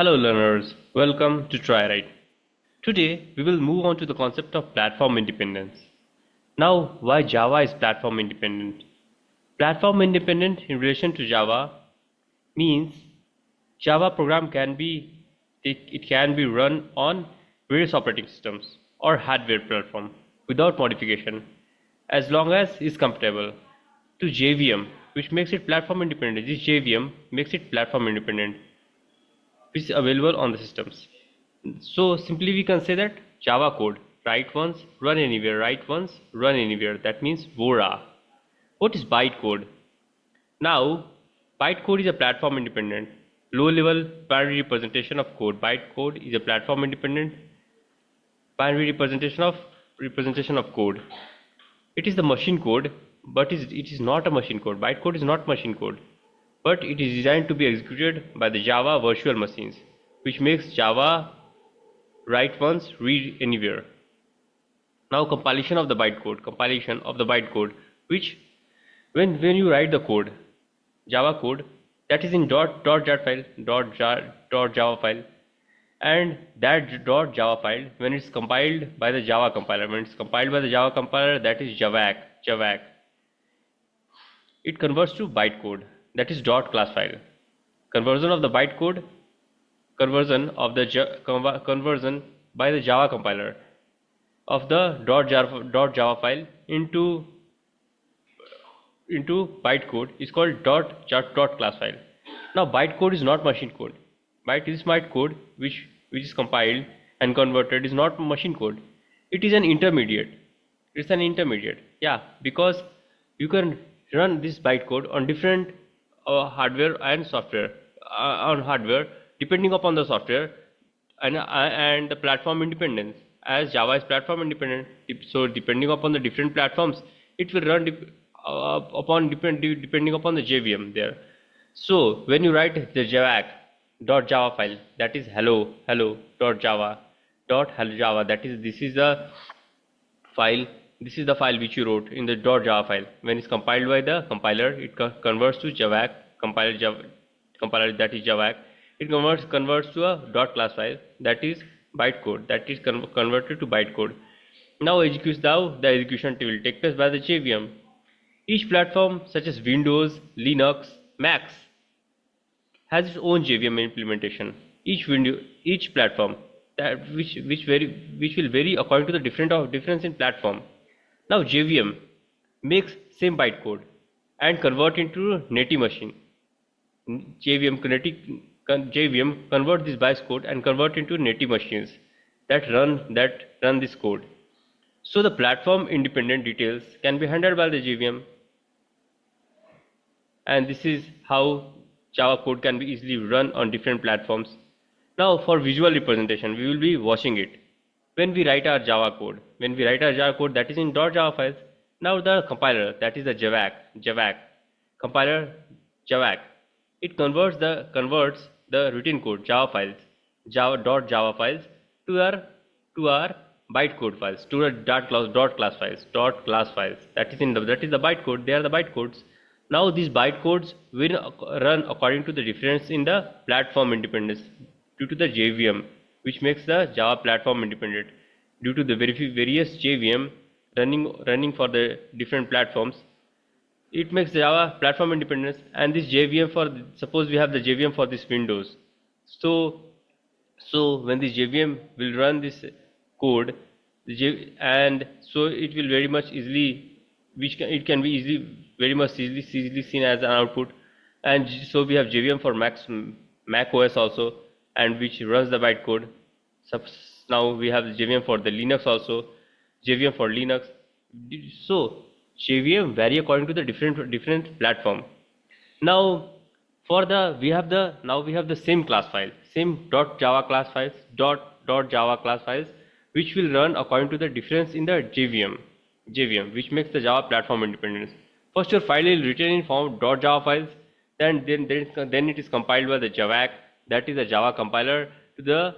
Hello learners, welcome to TryWrite. Today we will move on to the concept of platform independence. Now, why Java is platform independent? Platform independent in relation to Java means Java program can be run on various operating systems or hardware platform without modification as long as it's compatible to JVM, which makes it platform independent. This JVM makes it platform independent, which is available on the systems. So simply we can say that Java code, write once, run anywhere, write once, run anywhere. That means VORA. What is bytecode? Now, bytecode is a platform independent, low level binary representation of code. Bytecode is a platform independent binary representation of code. It is the machine code, but it is not a machine code. Bytecode is not machine code, but it is designed to be executed by the Java virtual machines, which makes Java write once, read anywhere. Now compilation of the bytecode, which when you write the code, Java code, that is in .java file, and that .java file, when it's compiled by the Java compiler, that is javac, it converts to bytecode, that is .class file. Conversion by the Java compiler of the .java file into bytecode is called .class file. Now bytecode is not machine code. Bytecode which is compiled and converted is not machine code. It is an intermediate. Yeah, because you can run this bytecode on different hardware and software. On hardware, depending upon the software, and the platform independence. As Java is platform independent, so depending upon the different platforms, it will run depending upon the JVM there. So when you write the java file, that is hello.java, that is this is the file which you wrote in the .java file. When it's compiled by the compiler, it converts to javac compiler, that is javac. It converts to a .class file, that is bytecode, that is converted to bytecode. Now the execution will take place by the JVM. Each platform such as Windows, Linux, Macs has its own JVM implementation. Each platform which will vary according to the difference in platform. Now JVM makes same bytecode and convert into native machine. JVM convert this bytecode and convert into native machines that run this code. So the platform independent details can be handled by the JVM, and this is how Java code can be easily run on different platforms. Now for visual representation, we will be watching it. When we write our Java code, that is in .java files. Now the compiler, that is the javac compiler, it converts the written code Java files to our bytecode files, to our .class files. That is the bytecode. They are the bytecodes. Now these bytecodes will run according to the difference in the platform independence due to the JVM, which makes the Java platform independent. Due to the various JVM running for the different platforms, it makes Java platform independence. And this JVM, suppose we have the JVM for this Windows, so when this JVM will run this code, and so it will very much easily, it can be very much easily seen as an output. And so we have JVM for Mac OS also, and which runs the bytecode. Now we have the JVM for the Linux also, JVM for Linux. So JVM vary according to the different platform. Now we have the same class file, same .java class files, .java class files, which will run according to the difference in the JVM, which makes the Java platform independence. First your file is written in form .java files, then it is compiled by the javac, that is the Java compiler, to the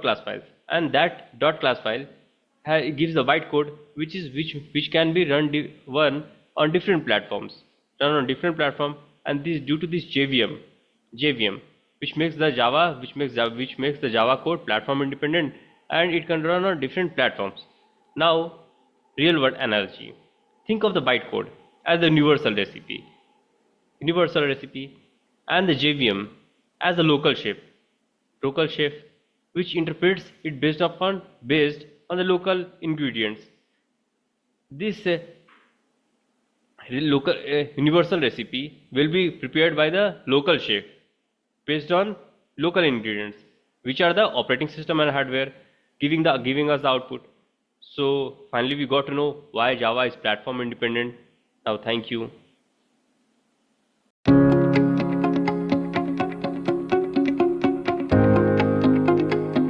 .class files, and that .class file gives the bytecode which can be run on different platforms, and this due to this JVM, which makes the Java code platform independent, and it can run on different platforms. Now, real world analogy. Think of the bytecode as the universal recipe, and the JVM as the local chef, which interprets it based on the local ingredients. This local universal recipe will be prepared by the local chef based on local ingredients, which are the operating system and hardware giving us the output. So finally we got to know why Java is platform independent. Now thank you.